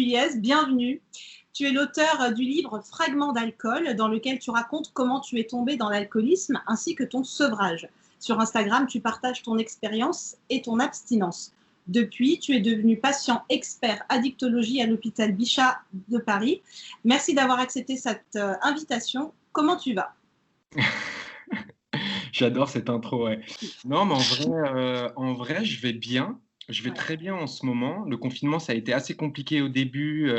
Pugliese, bienvenue. Tu es l'auteur du livre Fragments d'alcool, dans lequel tu racontes comment tu es tombé dans l'alcoolisme ainsi que ton sevrage. Sur Instagram, tu partages ton expérience et ton abstinence. Depuis, tu es devenu patient expert addictologie à l'hôpital Bichat de Paris. Merci d'avoir accepté cette invitation. Comment tu vas? J'adore cette intro, ouais. Non, mais en vrai, je vais bien. Je vais Ouais. très bien en ce moment. Le confinement, ça a été assez compliqué au début,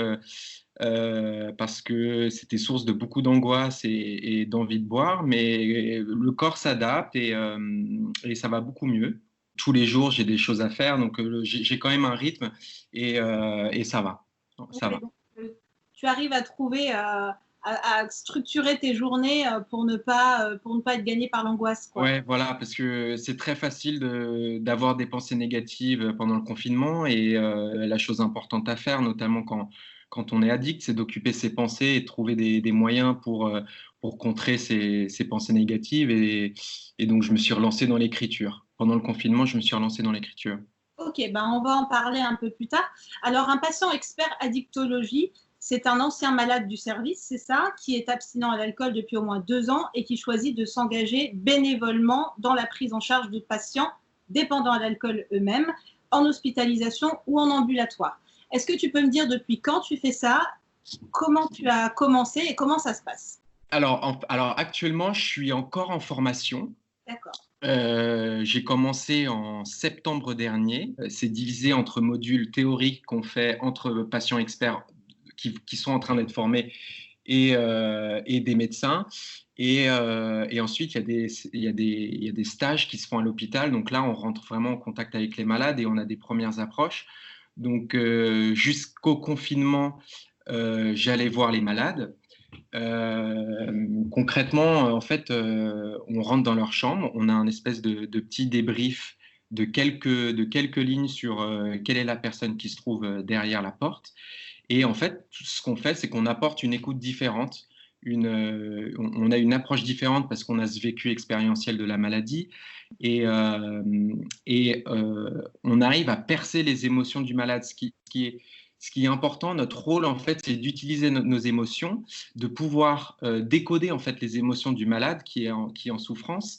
parce que c'était source de beaucoup d'angoisse et d'envie de boire, mais le corps s'adapte et ça va beaucoup mieux. Tous les jours, j'ai des choses à faire, donc j'ai quand même un rythme et ça va. Ça Ouais, va. donc, tu arrives à trouver, à structurer tes journées pour ne pas être gagné par l'angoisse, quoi. Ouais, voilà, parce que c'est très facile d'avoir des pensées négatives pendant le confinement et la chose importante à faire, notamment quand on est addict, c'est d'occuper ses pensées et de trouver des moyens pour contrer ces pensées négatives et donc je me suis relancé dans l'écriture. Pendant le confinement, je me suis relancé dans l'écriture. Ok, ben on va en parler un peu plus tard. Alors, un patient expert addictologie, c'est un ancien malade du service, c'est ça, qui est abstinent à l'alcool depuis au moins 2 ans et qui choisit de s'engager bénévolement dans la prise en charge de patients dépendants à l'alcool eux-mêmes, en hospitalisation ou en ambulatoire. Est-ce que tu peux me dire depuis quand tu fais ça, comment tu as commencé et comment ça se passe? Alors actuellement, je suis encore en formation. D'accord. J'ai commencé en septembre dernier. C'est divisé entre modules théoriques qu'on fait entre patients experts qui sont en train d'être formés et des médecins. Et ensuite, il y a des stages qui se font à l'hôpital. Donc là, on rentre vraiment en contact avec les malades et on a des premières approches. Donc jusqu'au confinement, j'allais voir les malades. Concrètement, en fait, on rentre dans leur chambre, on a un espèce de petit débrief de quelques lignes sur quelle est la personne qui se trouve derrière la porte. Et en fait, tout ce qu'on fait, c'est qu'on apporte une écoute différente. On a une approche différente parce qu'on a ce vécu expérientiel de la maladie et on arrive à percer les émotions du malade. Ce qui est important, notre rôle en fait, c'est d'utiliser nos émotions, de pouvoir décoder en fait les émotions du malade qui est en souffrance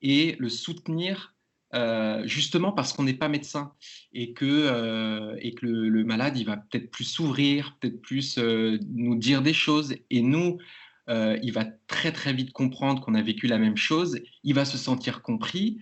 et le soutenir justement parce qu'on n'est pas médecin et que le malade il va peut-être plus s'ouvrir, peut-être plus nous dire des choses et nous il va très très vite comprendre qu'on a vécu la même chose, il va se sentir compris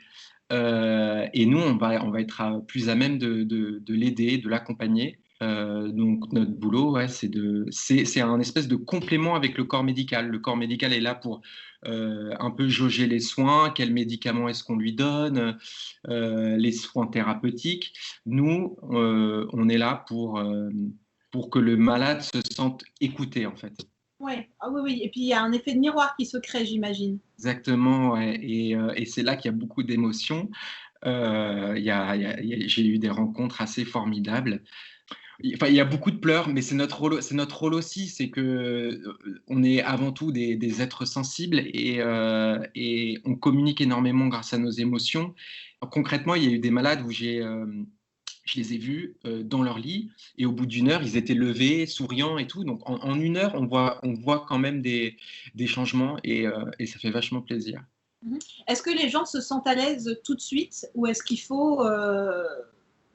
et nous on va être plus à même de l'aider, de l'accompagner. Donc notre boulot, ouais, c'est un espèce de complément avec le corps médical. Le corps médical est là pour un peu jauger les soins, quels médicaments est-ce qu'on lui donne, les soins thérapeutiques. Nous, on est là pour que le malade se sente écouté, en fait. Ouais. Ah oui, oui. Et puis, il y a un effet de miroir qui se crée, j'imagine. Exactement, ouais. Et c'est là qu'il y a beaucoup d'émotions. J'ai eu des rencontres assez formidables. Enfin, il y a beaucoup de pleurs, mais c'est notre rôle aussi, c'est que on est avant tout des êtres sensibles et on communique énormément grâce à nos émotions. Concrètement, il y a eu des malades où je les ai vus dans leur lit et au bout d'une heure, ils étaient levés, souriants et tout. Donc en une heure, on voit quand même des changements et ça fait vachement plaisir. Mhm. Est-ce que les gens se sentent à l'aise tout de suite ou est-ce il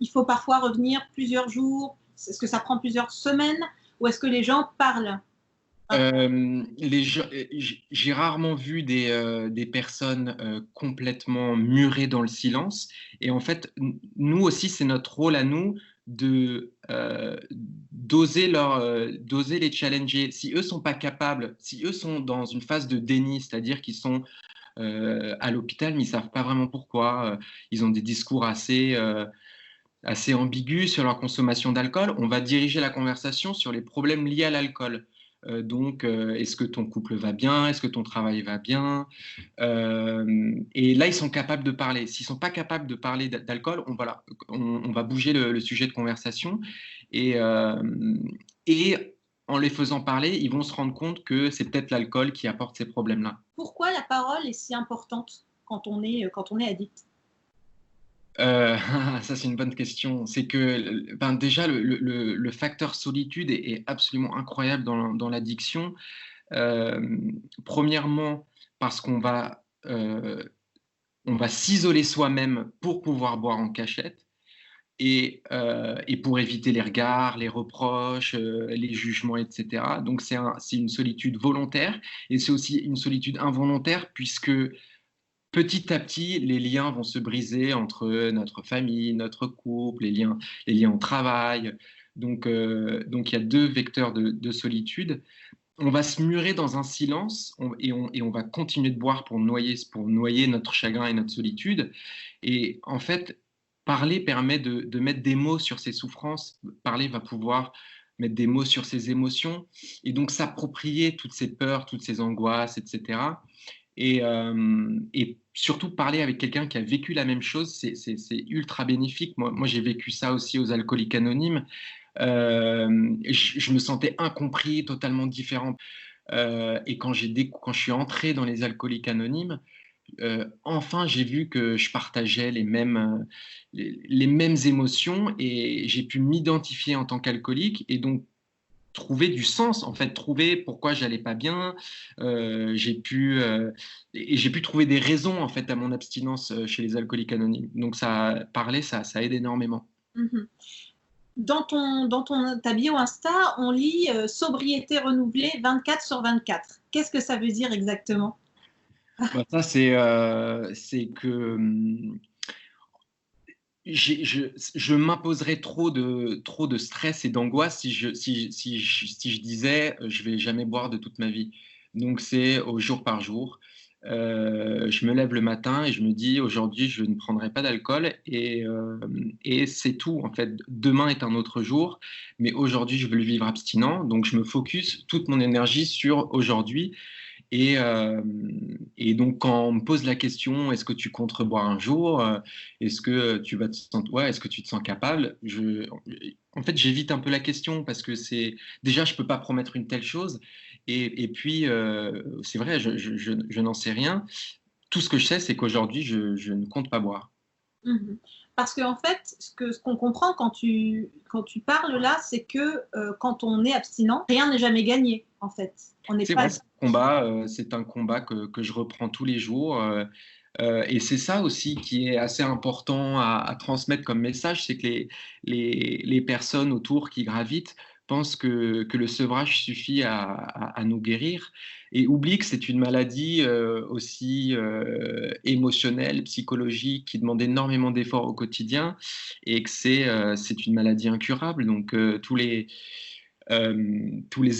faut parfois revenir plusieurs jours? Est-ce que ça prend plusieurs semaines ou est-ce que les gens parlent un peu? J'ai rarement vu des personnes complètement murées dans le silence. Et en fait, nous aussi, c'est notre rôle à nous d'oser les challenger. Si eux sont pas capables, si eux sont dans une phase de déni, c'est-à-dire qu'ils sont à l'hôpital, mais ils savent pas vraiment pourquoi, ils ont des discours assez ambigus sur leur consommation d'alcool, on va diriger la conversation sur les problèmes liés à l'alcool. Donc, est-ce que ton couple va bien? Est-ce que ton travail va bien? Et là, ils sont capables de parler. S'ils sont pas capables de parler d'alcool, on va bouger le sujet de conversation et en les faisant parler, ils vont se rendre compte que c'est peut-être l'alcool qui apporte ces problèmes-là. Pourquoi la parole est si importante quand on est addict? Ça, c'est une bonne question. C'est que ben, déjà, le facteur solitude est absolument incroyable dans l'addiction. Euh, Premièrement, parce on va s'isoler soi-même pour pouvoir boire en cachette et pour éviter les regards, les reproches, les jugements, etc. Donc, c'est une solitude volontaire et c'est aussi une solitude involontaire puisque petit à petit, les liens vont se briser entre notre famille, notre couple, les liens au travail. Donc, il y a deux vecteurs de solitude. On va se murer dans un silence et on va continuer de boire pour noyer notre chagrin et notre solitude. Et en fait, parler permet de mettre des mots sur ses souffrances. Parler va pouvoir mettre des mots sur ses émotions et donc s'approprier toutes ces peurs, toutes ces angoisses, etc. Et surtout parler avec quelqu'un qui a vécu la même chose, c'est ultra bénéfique. Moi j'ai vécu ça aussi aux Alcooliques Anonymes. Je me sentais incompris, totalement différent. Et quand je suis entré dans les Alcooliques Anonymes, enfin j'ai vu que je partageais les mêmes émotions et j'ai pu m'identifier en tant qu'alcoolique et donc trouver du sens, en fait, trouver pourquoi j'allais pas bien. Euh, j'ai pu, euh, j'ai pu trouver des raisons, en fait, à mon abstinence chez les Alcooliques Anonymes. Donc, ça aide énormément. Mhm. Ta bio Insta, on lit sobriété renouvelée 24/24. Qu'est-ce que ça veut dire exactement? Bah, ça, c'est que je m'imposerais trop de stress et d'angoisse si je disais je vais jamais boire de toute ma vie. Donc c'est au jour par jour. Je me lève le matin et je me dis aujourd'hui je ne prendrai pas d'alcool et c'est tout. En fait, demain est un autre jour, mais aujourd'hui je veux le vivre abstinent. Donc je me focus toute mon énergie sur aujourd'hui et donc, quand on me pose la question, est-ce que tu comptes reboire un jour? Est-ce que tu vas te sentir, ouais, est-ce que tu te sens capable? En fait, j'évite un peu la question parce que déjà, je peux pas promettre une telle chose. Et puis, c'est vrai, je n'en sais rien. Tout ce que je sais, c'est qu'aujourd'hui, je ne compte pas boire. Mhm. Parce qu'en fait, ce qu'on comprend quand tu parles là, c'est que quand on est abstinent, rien n'est jamais gagné, en fait. On n'est C'est pas. vrai, c'est un combat que je reprends tous les jours. Et c'est ça aussi qui est assez important à transmettre comme message, c'est que les personnes autour qui gravitent pensent que le sevrage suffit à nous guérir et oublient que c'est une maladie aussi émotionnelle, psychologique, qui demande énormément d'efforts au quotidien et que c'est une maladie incurable. Donc tous les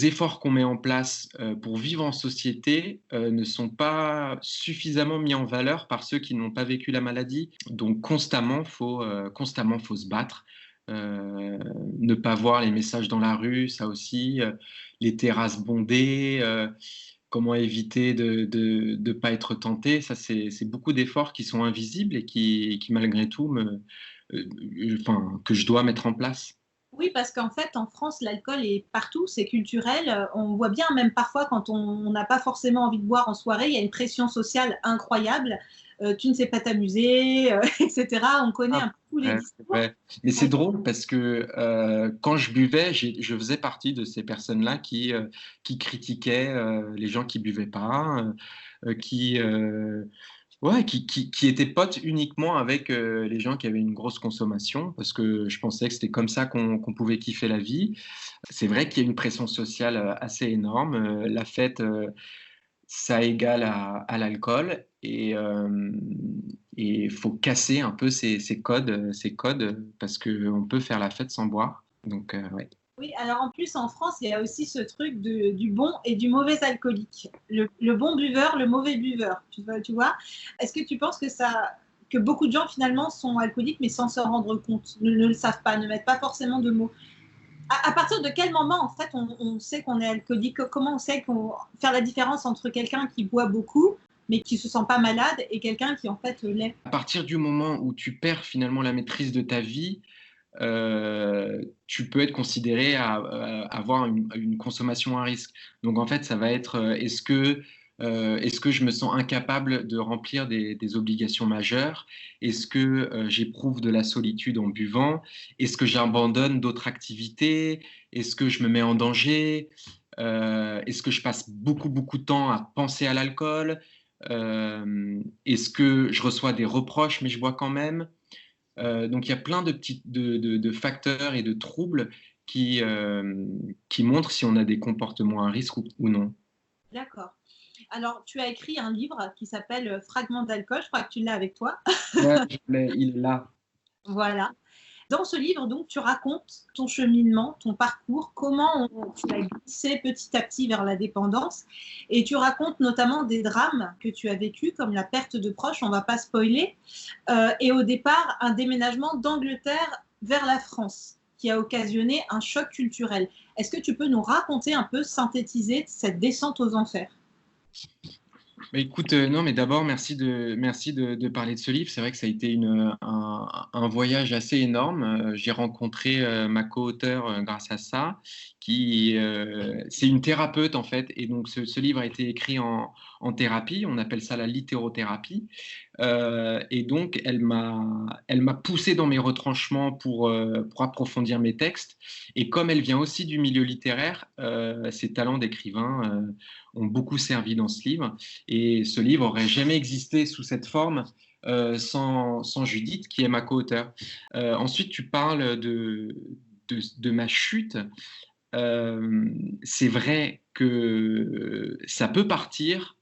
efforts qu'on met en place pour vivre en société ne sont pas suffisamment mis en valeur par ceux qui n'ont pas vécu la maladie. Donc constamment, faut se battre. Ne pas voir les messages dans la rue, ça aussi, les terrasses bondées, comment éviter de pas être tenté, ça c'est beaucoup d'efforts qui sont invisibles et qui malgré tout que je dois mettre en place. Oui, parce qu'en fait, en France, l'alcool est partout, c'est culturel. On voit bien, même parfois, quand on n'a pas forcément envie de boire en soirée, il y a une pression sociale incroyable. Tu ne sais pas t'amuser, etc. On connaît un peu tous les Ouais, discours. ouais. Mais c'est drôle parce que quand je buvais, je faisais partie de ces personnes-là qui critiquaient les gens qui buvaient pas, qui, ouais, qui étaient potes uniquement avec les gens qui avaient une grosse consommation parce que je pensais que c'était comme ça qu'on pouvait kiffer la vie. C'est vrai qu'il y a une pression sociale assez énorme. La fête, ça égale à l'alcool et il faut casser un peu ces codes parce qu'on peut faire la fête sans boire. Donc, ouais. Oui, alors en plus, en France, il y a aussi ce truc du bon et du mauvais alcoolique. Le bon buveur, le mauvais buveur. Tu vois? Est-ce que tu penses que beaucoup de gens finalement sont alcooliques mais sans s'en rendre compte, ne le savent pas, ne mettent pas forcément de mots? À partir de quel moment, en fait, on sait qu'on est alcoolique? Comment on sait faire la différence entre quelqu'un qui boit beaucoup, mais qui se sent pas malade, et quelqu'un qui, en fait, l'est? À partir du moment où tu perds finalement la maîtrise de ta vie, tu peux être considéré à avoir une consommation à risque. Donc en fait, ça va être est-ce que Est-ce que je me sens incapable de remplir des obligations majeures? Est-ce que j'éprouve de la solitude en buvant? Est-ce que j'abandonne d'autres activités? Est-ce que je me mets en danger? Est-ce que je passe beaucoup, beaucoup de temps à penser à l'alcool? Est-ce que je reçois des reproches, mais je bois quand même? Donc, il y a plein de petits de facteurs et de troubles qui montrent si on a des comportements à risque ou non. D'accord. Alors, tu as écrit un livre qui s'appelle Fragments d'alcool. Je crois que tu l'as avec toi. Ouais, il est là. Voilà. Dans ce livre, donc, tu racontes ton cheminement, ton parcours, comment tu as glissé petit à petit vers la dépendance. Et tu racontes notamment des drames que tu as vécus, comme la perte de proches, on ne va pas spoiler. Et au départ, un déménagement d'Angleterre vers la France qui a occasionné un choc culturel. Est-ce que tu peux nous raconter un peu, synthétiser cette descente aux enfers? Bah, écoute, non, mais d'abord, merci de parler de ce livre. C'est vrai que ça a été un voyage assez énorme. J'ai rencontré ma co-auteure grâce à ça, c'est une thérapeute en fait. Et donc, ce livre a été écrit en thérapie. On appelle ça la littérothérapie. Et donc, elle m'a poussé dans mes retranchements pour approfondir mes textes. Et comme elle vient aussi du milieu littéraire, ses talents d'écrivain ont beaucoup servi dans ce livre. Et ce livre n'aurait jamais existé sous cette forme sans Judith, qui est ma co-auteure. Ensuite, tu parles de ma chute. C'est vrai que ça peut partir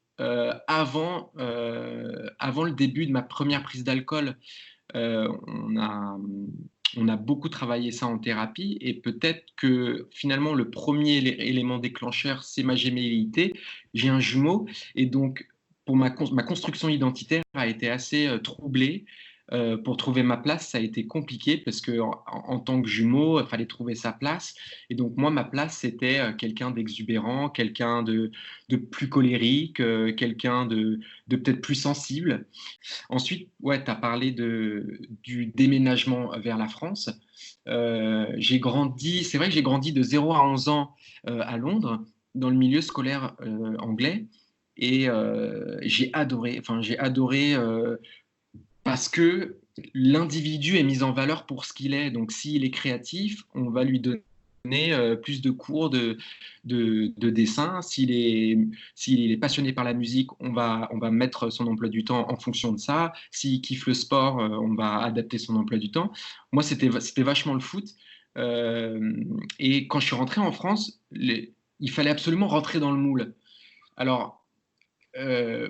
avant le début de ma première prise d'alcool. On a beaucoup travaillé ça en thérapie et peut-être que finalement le premier élément déclencheur, c'est ma gémellité. J'ai un jumeau et donc pour ma construction identitaire a été assez troublée. Pour trouver ma place, ça a été compliqué parce que en tant que jumeau, il fallait trouver sa place. Et donc moi, ma place, c'était quelqu'un d'exubérant, quelqu'un de plus colérique, quelqu'un de peut-être plus sensible. Ensuite, ouais, tu as parlé du déménagement vers la France. C'est vrai que j'ai grandi de 0 à 11 ans à Londres, dans le milieu scolaire anglais. Et j'ai adoré parce que l'individu est mis en valeur pour ce qu'il est. Donc, s'il est créatif, on va lui donner plus de cours de dessin. S'il est passionné par la musique, on va mettre son emploi du temps en fonction de ça. S'il kiffe le sport, on va adapter son emploi du temps. Moi, c'était vachement le foot. Et quand je suis rentré en France, il fallait absolument rentrer dans le moule. Alors,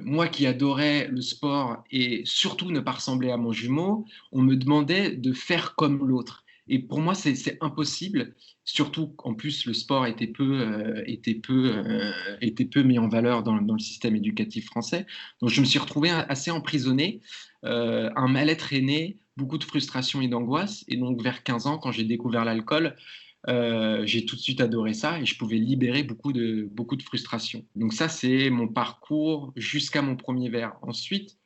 moi qui adorais le sport et surtout ne pas ressembler à mon jumeau, on me demandait de faire comme l'autre. Et pour moi, c'est impossible, surtout qu'en plus le sport était peu mis en valeur dans le système éducatif français. Donc je me suis retrouvé assez emprisonné, un mal-être est né, beaucoup de frustration et d'angoisse. Et donc vers 15 ans, quand j'ai découvert l'alcool, j'ai tout de suite adoré ça et je pouvais libérer beaucoup de frustration. Donc ça, c'est mon parcours jusqu'à mon premier verre. Ensuite,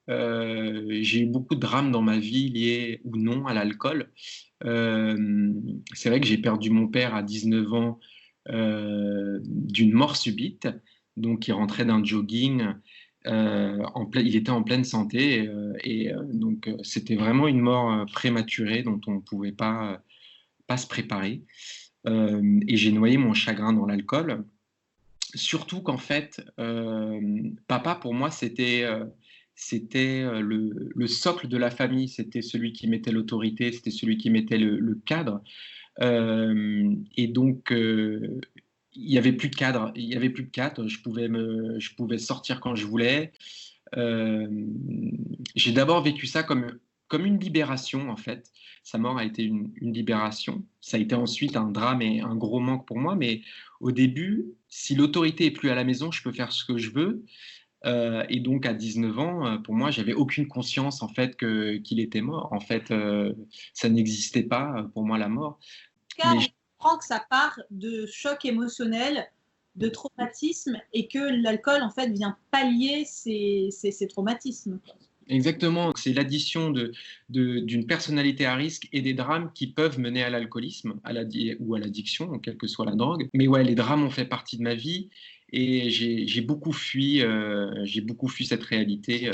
j'ai eu beaucoup de drames dans ma vie liés ou non à l'alcool. C'est vrai que j'ai perdu mon père à 19 ans d'une mort subite. Donc, il rentrait d'un jogging. Il était en pleine santé donc c'était vraiment une mort prématurée dont on ne pouvait pas se préparer. Et j'ai noyé mon chagrin dans l'alcool. Surtout qu'en fait, papa, pour moi, c'était le socle de la famille. C'était celui qui mettait l'autorité, c'était celui qui mettait le cadre. Et donc, il n'y avait plus de cadre. Il y avait plus de cadre. Je pouvais sortir quand je voulais. J'ai d'abord vécu ça comme une libération, en fait. Sa mort a été une libération. Ça a été ensuite un drame et un gros manque pour moi. Mais au début, si l'autorité est plus à la maison, je peux faire ce que je veux. Et donc, à 19 ans, pour moi, j'avais aucune conscience, en fait, qu'il était mort. En fait, ça n'existait pas pour moi, la mort. Car on comprend que ça part de choc émotionnel, de traumatisme, et que l'alcool, en fait, vient pallier ces traumatismes. Exactement, c'est l'addition d'une personnalité à risque et des drames qui peuvent mener à l'alcoolisme ou à l'addiction, quelle que soit la drogue. Mais ouais, les drames ont fait partie de ma vie Et j'ai beaucoup fui cette réalité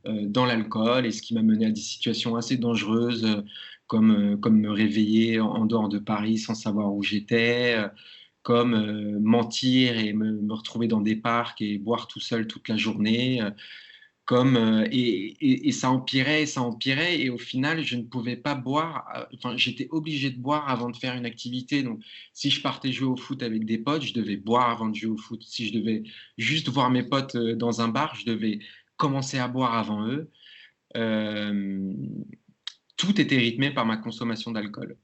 dans l'alcool, et ce qui m'a mené à des situations assez dangereuses, comme me réveiller en dehors de Paris sans savoir où j'étais, comme mentir et me retrouver dans des parcs et boire tout seul toute la journée. Et ça empirait, et ça empirait, et au final, je ne pouvais pas boire. Enfin, j'étais obligé de boire avant de faire une activité. Donc, si je partais jouer au foot avec des potes, je devais boire avant de jouer au foot. Si je devais juste voir mes potes dans un bar, je devais commencer à boire avant eux. Euh, Tout était rythmé par ma consommation d'alcool.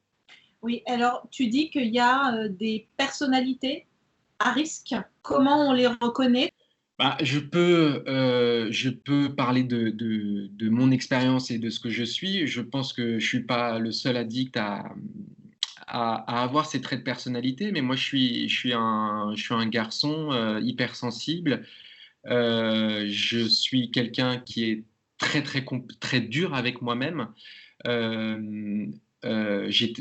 Oui, alors tu dis qu'il y a des personnalités à risque. Comment on les reconnaît? Bah, je peux parler de mon expérience et de ce que je suis. Je pense que je ne suis pas le seul addict à avoir ces traits de personnalité, mais moi, je suis un garçon hypersensible. Je suis quelqu'un qui est très dur avec moi-même. Euh,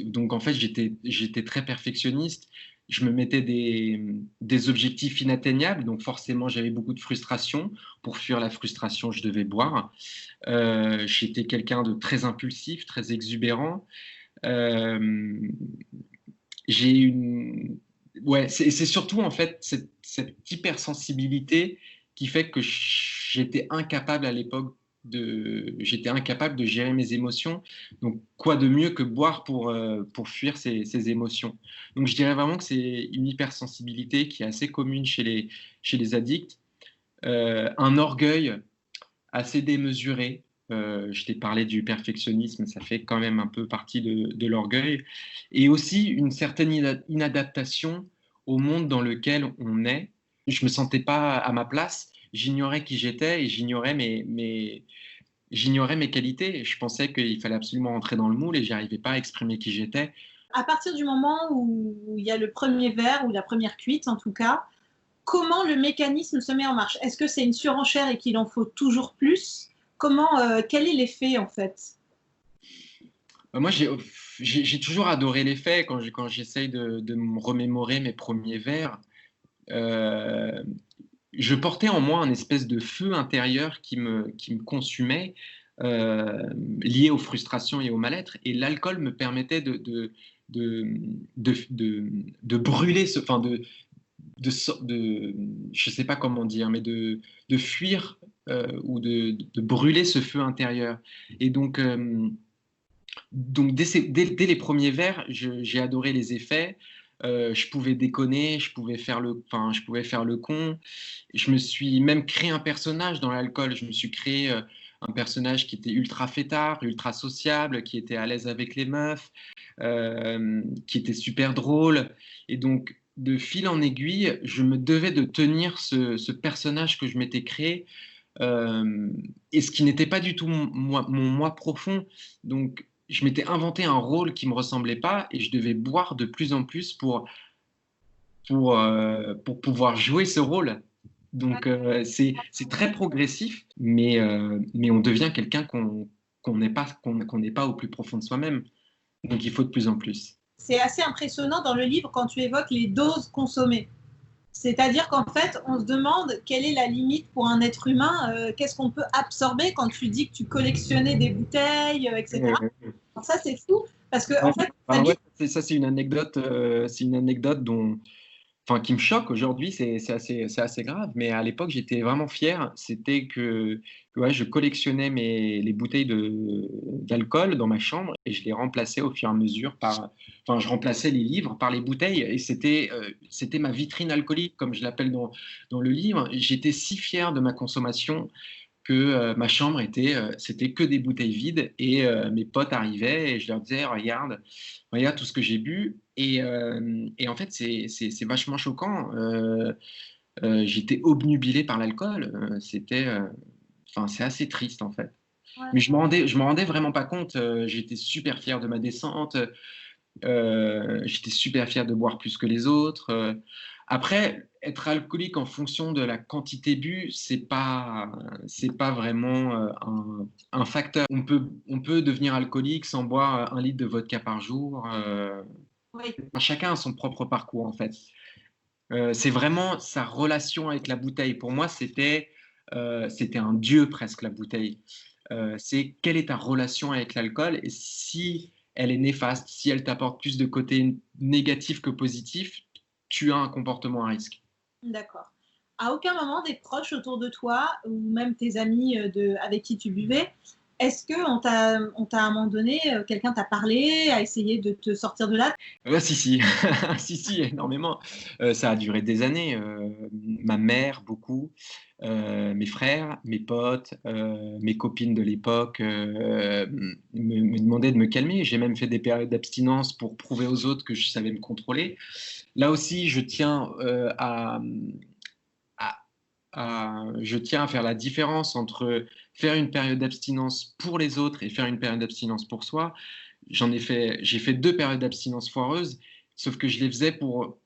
donc, en fait, j'étais très perfectionniste. Je me mettais des objectifs inatteignables, donc forcément, j'avais beaucoup de frustration. Pour fuir la frustration, je devais boire. J'étais quelqu'un de très impulsif, très exubérant. Euh, j'ai une... Ouais, c'est surtout en fait cette hypersensibilité qui fait que j'étais incapable à l'époque j'étais incapable de gérer mes émotions. Donc, quoi de mieux que boire pour fuir ces émotions. Donc, je dirais vraiment que c'est une hypersensibilité qui est assez commune chez les addicts. Un orgueil assez démesuré. Je t'ai parlé du perfectionnisme, ça fait quand même un peu partie de l'orgueil. Et aussi une certaine inadaptation au monde dans lequel on est. Je ne me sentais pas à ma place, j'ignorais qui j'étais et j'ignorais mes qualités. Je pensais qu'il fallait absolument rentrer dans le moule et j'arrivais pas à exprimer qui j'étais. À partir du moment où il y a le premier verre ou la première cuite, en tout cas, comment le mécanisme se met en marche? Est-ce que c'est une surenchère et qu'il en faut toujours plus? Quel est l'effet en fait? Moi, j'ai toujours adoré les faits quand j'essaye de me remémorer mes premiers vers. Euh, je portais en moi un espèce de feu intérieur qui me consumait, euh, lié aux frustrations et au mal-être. Et l'alcool me permettait de, de brûler, je ne sais pas comment dire, mais de fuir ou de brûler ce feu intérieur. Et donc dès les premiers vers, j'ai adoré les effets. Je pouvais déconner, je pouvais faire le con. Je me suis même créé un personnage dans l'alcool. Je me suis créé un personnage qui était ultra fêtard, ultra sociable, qui était à l'aise avec les meufs, qui était super drôle. Et donc, de fil en aiguille, je me devais de tenir ce personnage que je m'étais créé, et ce qui n'était pas du tout mon moi profond. Donc, je m'étais inventé un rôle qui me ressemblait pas et je devais boire de plus en plus pour pouvoir jouer ce rôle. Donc, c'est très progressif, mais on devient quelqu'un qu'on n'est pas au plus profond de soi-même. Donc, il faut de plus en plus. C'est assez impressionnant dans le livre quand tu évoques les doses consommées. C'est-à-dire qu'en fait, on se demande quelle est la limite pour un être humain, qu'est-ce qu'on peut absorber quand tu dis que tu collectionnais des bouteilles, etc. Alors ça, c'est fou, parce que en Ouais, fait, ça bah dit, ouais, c'est une anecdote qui me choque aujourd'hui, c'est assez grave. Mais à l'époque, j'étais vraiment fier. C'était que, ouais, je collectionnais les bouteilles d'alcool dans ma chambre et je les remplaçais au fur et à mesure je remplaçais les livres par les bouteilles et c'était ma vitrine alcoolique, comme je l'appelle dans le livre. J'étais si fier de ma consommation que ma chambre c'était que des bouteilles vides et mes potes arrivaient et je leur disais, regarde tout ce que j'ai bu. Et en fait, c'est vachement choquant. J'étais obnubilé par l'alcool. C'est assez triste en fait. ouais, Mais je me rendais vraiment pas compte. J'étais super fier de ma descente. J'étais super fier de boire plus que les autres. Après, être alcoolique en fonction de la quantité bu, c'est pas vraiment un facteur. On peut devenir alcoolique sans boire 1 litre de vodka par jour. oui. Chacun a son propre parcours en fait. C'est vraiment sa relation avec la bouteille. Pour moi, c'était un dieu presque, la bouteille. C'est quelle est ta relation avec l'alcool et si elle est néfaste, si elle t'apporte plus de côté négatif que positif, tu as un comportement à risque. D'accord. À aucun moment, des proches autour de toi ou même tes amis avec qui tu buvais, est-ce on t'a à un moment donné, quelqu'un t'a parlé, a essayé de te sortir de là? Si, si, si, si, énormément. Ça a duré des années. Ma mère, beaucoup, mes frères, mes potes, mes copines de l'époque me demandaient de me calmer. J'ai même fait des périodes d'abstinence pour prouver aux autres que je savais me contrôler. Là aussi, je tiens à faire la différence entre faire une période d'abstinence pour les autres et faire une période d'abstinence pour soi. J'ai fait 2 périodes d'abstinence foireuses, sauf que je les faisais pour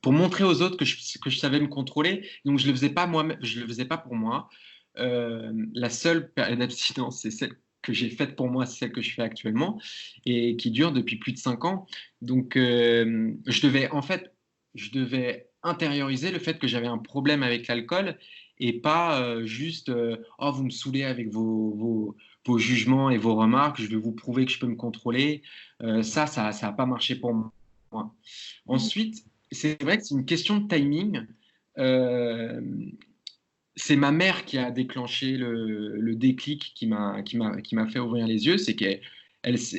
montrer aux autres que je savais me contrôler. Donc je le faisais pas moi, je le faisais pas pour moi. La seule période d'abstinence, c'est celle que j'ai faite pour moi, c'est celle que je fais actuellement et qui dure depuis plus de 5 ans. Donc je devais intérioriser le fait que j'avais un problème avec l'alcool et pas juste oh vous me saoulez avec vos jugements et vos remarques, je vais vous prouver que je peux me contrôler. Ça a pas marché pour moi. Mmh. Ensuite, c'est vrai que c'est une question de timing. Euh, c'est ma mère qui a déclenché le déclic qui m'a fait ouvrir les yeux. C'est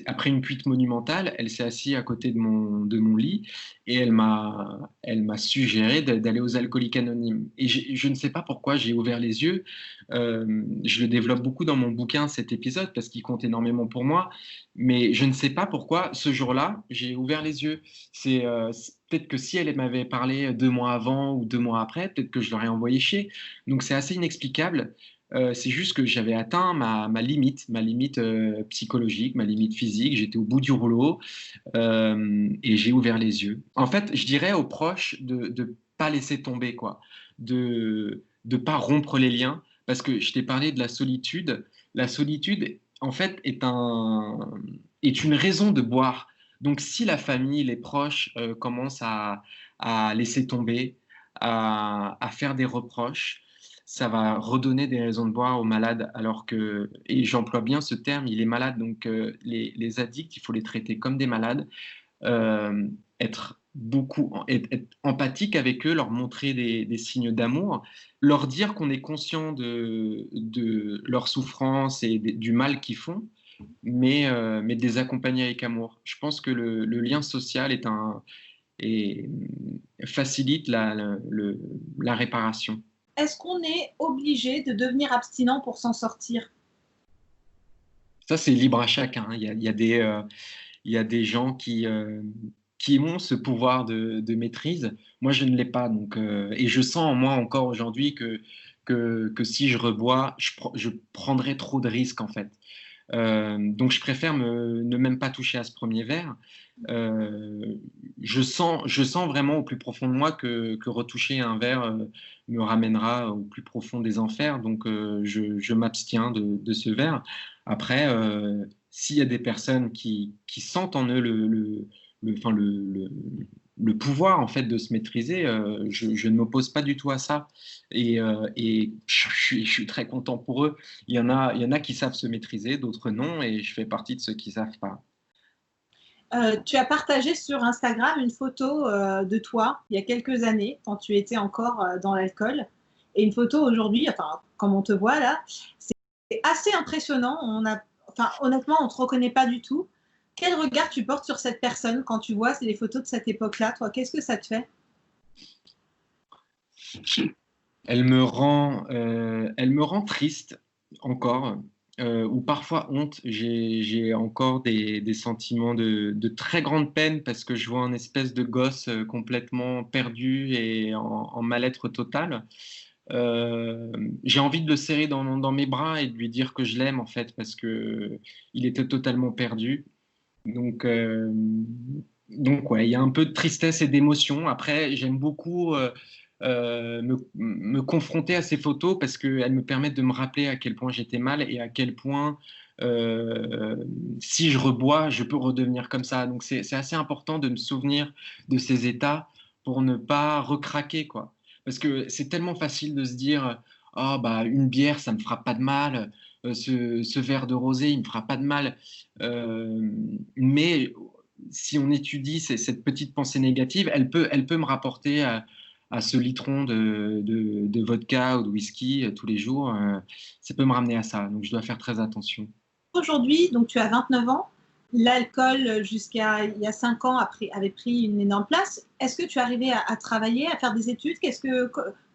après une cuite monumentale, elle s'est assise à côté de mon lit et elle m'a suggéré d'aller aux Alcooliques Anonymes. Et je ne sais pas pourquoi j'ai ouvert les yeux. Je le développe beaucoup dans mon bouquin, cet épisode, parce qu'il compte énormément pour moi. Mais je ne sais pas pourquoi, ce jour-là, j'ai ouvert les yeux. Peut-être que si elle m'avait parlé 2 mois avant ou 2 mois après, peut-être que je l'aurais envoyé chier. Donc c'est assez inexplicable. C'est juste que j'avais atteint ma limite psychologique, ma limite physique. J'étais au bout du rouleau et j'ai ouvert les yeux. En fait, je dirais aux proches de pas laisser tomber, quoi, de pas rompre les liens, parce que je t'ai parlé de la solitude. La solitude, en fait, est une raison de boire. Donc, si la famille, les proches commencent à laisser tomber, à faire des reproches, ça va redonner des raisons de boire aux malades, alors que, et j'emploie bien ce terme, il est malade, donc les addicts, il faut les traiter comme des malades, euh, être empathique avec eux, leur montrer des signes d'amour, leur dire qu'on est conscient de leur souffrance et du mal qu'ils font, mais de les accompagner avec amour. Je pense que le lien social et facilite la réparation. Est-ce qu'on est obligé de devenir abstinent pour s'en sortir? Ça, c'est libre à chacun. Il y a des gens qui ont ce pouvoir de maîtrise. Moi, je ne l'ai pas. Donc, et je sens en moi encore aujourd'hui que si je rebois, je prendrais trop de risques, en fait. Donc, je préfère ne même pas toucher à ce premier verre. Je sens vraiment au plus profond de moi que retoucher un verre me ramènera au plus profond des enfers. Donc, je m'abstiens de ce verre. Après, s'il y a des personnes qui sentent en eux enfin, le pouvoir en fait de se maîtriser, je ne m'oppose pas du tout à ça. Et je suis très content pour eux. Il y en a qui savent se maîtriser, d'autres non, et je fais partie de ceux qui ne savent pas. Tu as partagé sur Instagram une photo de toi il y a quelques années, quand tu étais encore dans l'alcool, et une photo aujourd'hui, enfin, comme on te voit là, c'est assez impressionnant. Enfin, honnêtement, on ne te reconnaît pas du tout. Quel regard tu portes sur cette personne quand tu vois les photos de cette époque-là, toi? Qu'est-ce que ça te fait? Elle me rend triste encore, ou parfois honte. J'ai encore des sentiments de très grande peine parce que je vois un espèce de gosse complètement perdu et en mal-être total. Euh, j'ai envie de le serrer dans mes bras et de lui dire que je l'aime en fait parce que il était totalement perdu. Donc, euh, donc ouais, il y a un peu de tristesse et d'émotion. Après, j'aime beaucoup me confronter à ces photos parce qu'elles me permettent de me rappeler à quel point j'étais mal et à quel point euh, si je rebois, je peux redevenir comme ça. Donc c'est assez important de me souvenir de ces états pour ne pas recraquer, quoi. Parce que c'est tellement facile de se dire, ah bah une bière, ça me fera pas de mal, ce verre de rosé, il me fera pas de mal. Mais si on étudie cette petite pensée négative, elle peut me rapporter à ce litron de vodka ou de whisky tous les jours. Ça peut me ramener à ça, donc je dois faire très attention. Aujourd'hui, donc tu as 29 ans, l'alcool jusqu'à il y a 5 ans avait pris une énorme place. Est-ce que tu es arrivé à travailler, à faire des études?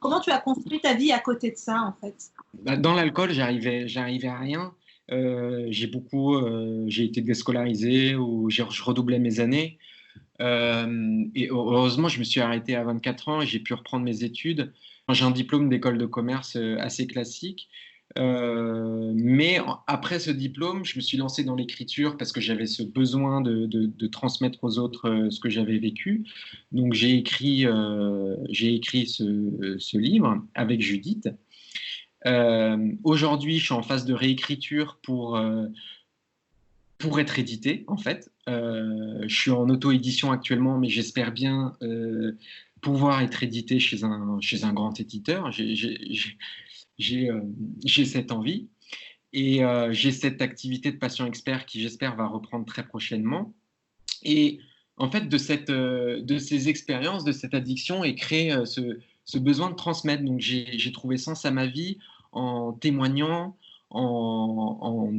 Comment tu as construit ta vie à côté de ça, en fait? Bah, dans l'alcool, j'arrivais à rien. J'ai été déscolarisé ou je redoublais mes années. Et heureusement, je me suis arrêté à 24 ans et j'ai pu reprendre mes études. J'ai un diplôme d'école de commerce assez classique. Mais après ce diplôme, je me suis lancé dans l'écriture parce que j'avais ce besoin de transmettre aux autres ce que j'avais vécu. Donc j'ai écrit ce livre avec Judith. Aujourd'hui, je suis en phase de réécriture pour être édité, en fait. Je suis en auto-édition actuellement, mais j'espère bien pouvoir être édité chez un grand éditeur. J'ai cette envie et j'ai cette activité de patient expert qui, j'espère, va reprendre très prochainement. Et en fait, de ces expériences, de cette addiction est créé ce besoin de transmettre. Donc, j'ai trouvé sens à ma vie en témoignant, en,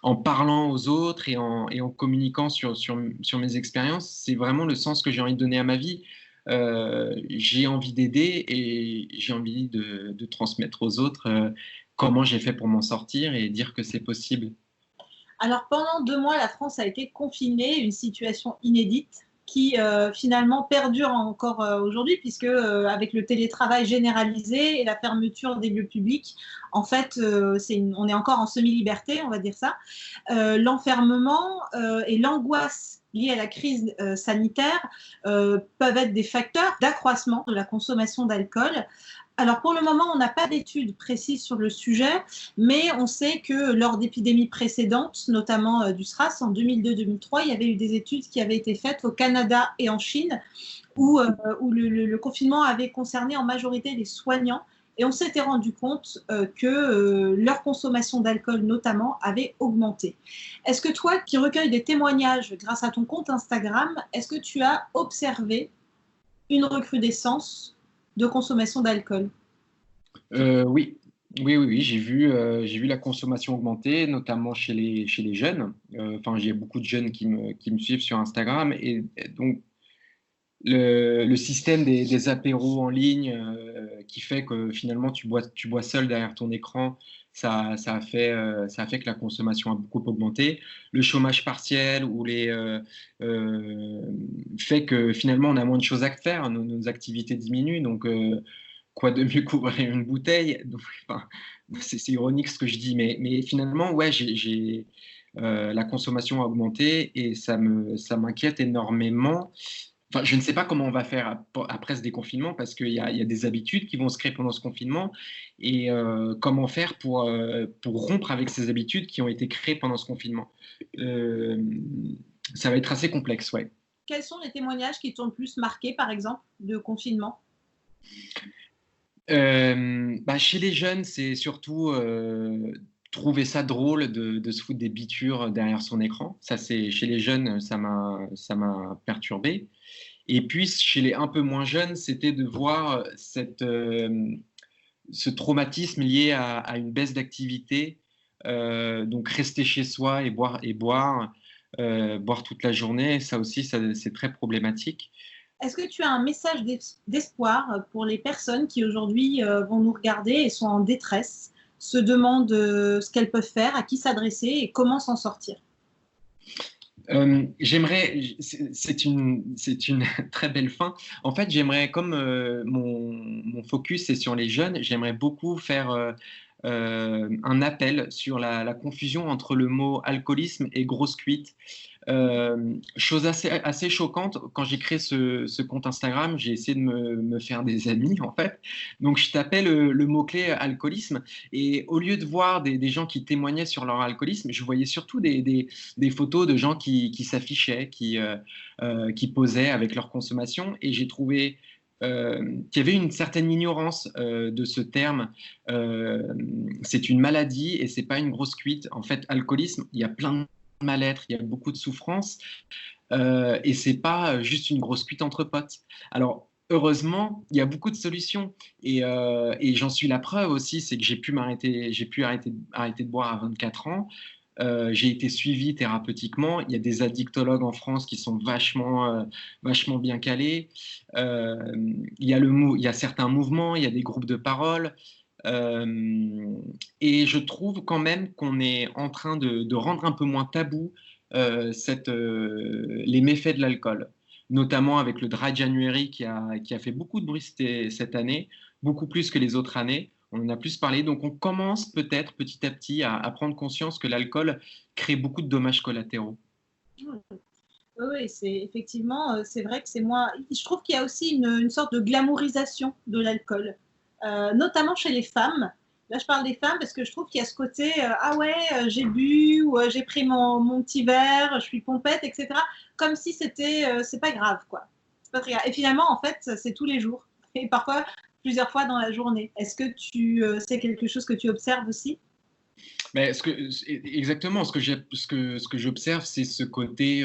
en parlant aux autres et en communiquant sur mes expériences. C'est vraiment le sens que j'ai envie de donner à ma vie. J'ai envie d'aider et j'ai envie de transmettre aux autres comment j'ai fait pour m'en sortir et dire que c'est possible. Alors, pendant 2 mois, la France a été confinée, une situation inédite qui finalement perdure encore aujourd'hui, puisque avec le télétravail généralisé et la fermeture des lieux publics, en fait, on est encore en semi-liberté, on va dire ça. L'enfermement et l'angoisse liée à la crise sanitaire peuvent être des facteurs d'accroissement de la consommation d'alcool. Alors pour le moment, on n'a pas d'études précises sur le sujet, mais on sait que lors d'épidémies précédentes, notamment du SRAS en 2002-2003, il y avait eu des études qui avaient été faites au Canada et en Chine, où le confinement avait concerné en majorité les soignants. Et on s'était rendu compte que leur consommation d'alcool, notamment, avait augmenté. Est-ce que toi, qui recueilles des témoignages grâce à ton compte Instagram, est-ce que tu as observé une recrudescence de consommation d'alcool? Oui. Oui. J'ai vu la consommation augmenter, notamment chez les jeunes. Enfin, j'ai beaucoup de jeunes qui me suivent sur Instagram. Et donc, le système des apéros en ligne qui fait que finalement tu bois seul derrière ton écran, ça a fait que la consommation a beaucoup augmenté. Le chômage partiel fait que finalement on a moins de choses à faire, nos activités diminuent, donc quoi de mieux qu'ouvrir une bouteille. Donc, enfin, c'est ironique ce que je dis, mais finalement ouais, la consommation a augmenté et ça m'inquiète énormément. Enfin, je ne sais pas comment on va faire après ce déconfinement parce qu'il y a des habitudes qui vont se créer pendant ce confinement et comment faire pour rompre avec ces habitudes qui ont été créées pendant ce confinement. Ça va être assez complexe, ouais. Quels sont les témoignages qui t'ont le plus marqué, par exemple, de confinement? Chez les jeunes, c'est surtout trouver ça drôle de se foutre des bitures derrière son écran. Ça, chez les jeunes, ça m'a perturbé. Et puis, chez les un peu moins jeunes, c'était de voir ce traumatisme lié à une baisse d'activité. Donc, rester chez soi et boire toute la journée, ça aussi, c'est très problématique. Est-ce que tu as un message d'espoir pour les personnes qui aujourd'hui vont nous regarder et sont en détresse, se demandent ce qu'elles peuvent faire, à qui s'adresser et comment s'en sortir? C'est une très belle fin. En fait, j'aimerais, comme mon focus est sur les jeunes, j'aimerais beaucoup faire un appel sur la confusion entre le mot alcoolisme et grosse cuite. Chose assez choquante, quand j'ai créé ce compte Instagram, j'ai essayé de me faire des amis en fait. Donc je tapais le mot-clé alcoolisme et au lieu de voir des gens qui témoignaient sur leur alcoolisme, je voyais surtout des photos de gens qui s'affichaient, qui posaient avec leur consommation et j'ai trouvé qu'il y avait une certaine ignorance de ce terme. C'est une maladie et c'est pas une grosse cuite. En fait, alcoolisme, il y a plein de mal-être, il y a beaucoup de souffrance et c'est pas juste une grosse cuite entre potes. Alors heureusement, il y a beaucoup de solutions et j'en suis la preuve aussi, c'est que j'ai pu arrêter de boire à 24 ans. J'ai été suivi thérapeutiquement. Il y a des addictologues en France qui sont vachement bien calés. Il y a certains mouvements, il y a des groupes de parole. Et je trouve quand même qu'on est en train de rendre un peu moins tabou les méfaits de l'alcool, notamment avec le Dry January qui a fait beaucoup de bruit cette année, beaucoup plus que les autres années. On en a plus parlé, donc on commence peut-être petit à petit à prendre conscience que l'alcool crée beaucoup de dommages collatéraux. Oui, c'est effectivement, c'est vrai que c'est moins. Je trouve qu'il y a aussi une sorte de glamourisation de l'alcool, notamment chez les femmes. Là, je parle des femmes parce que je trouve qu'il y a ce côté ah ouais, j'ai bu ou j'ai pris mon petit verre, je suis pompette, etc. Comme si c'est pas grave, quoi. C'est pas très grave. Et finalement, en fait, c'est tous les jours et parfois plusieurs fois dans la journée. Est-ce que c'est quelque chose que tu observes aussi? Mais exactement, ce que j'observe, c'est ce côté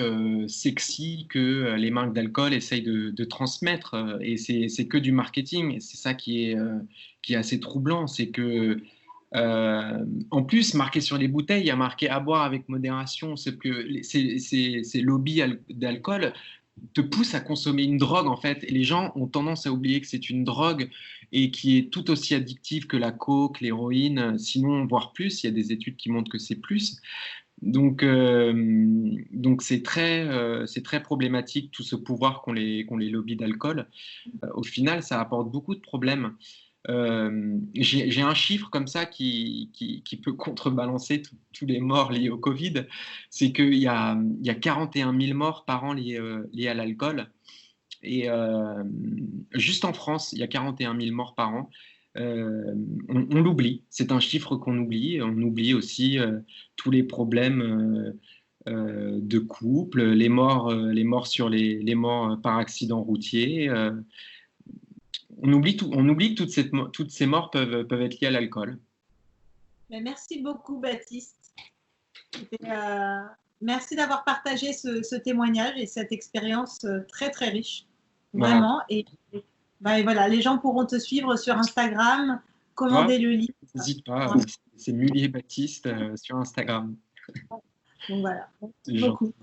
sexy que les marques d'alcool essayent de transmettre. Et c'est que du marketing. Et c'est ça qui est assez troublant. C'est que, en plus, marqué sur les bouteilles, il y a marqué à boire avec modération. C'est que ces lobbies d'alcool te poussent à consommer une drogue, en fait. Et les gens ont tendance à oublier que c'est une drogue et qui est tout aussi addictive que la coke, l'héroïne, sinon voire plus. Il y a des études qui montrent que c'est plus. Donc c'est très problématique tout ce pouvoir qu'ont les lobbies d'alcool. Au final, ça apporte beaucoup de problèmes. J'ai un chiffre comme ça qui peut contrebalancer tous les morts liés au Covid. C'est qu'il y a 41 000 morts par an liés à l'alcool. Et juste en France, il y a 41 000 morts par an. On l'oublie, c'est un chiffre qu'on oublie. On oublie aussi tous les problèmes de couple, les morts les morts par accident routier. On oublie que toutes ces morts peuvent être liées à l'alcool. Merci beaucoup, Baptiste. Merci d'avoir partagé ce témoignage et cette expérience très, très riche. Vraiment. Voilà. Et voilà, les gens pourront te suivre sur Instagram, commander le livre. N'hésite pas, c'est Mulier Baptiste sur Instagram. Donc voilà. Merci beaucoup.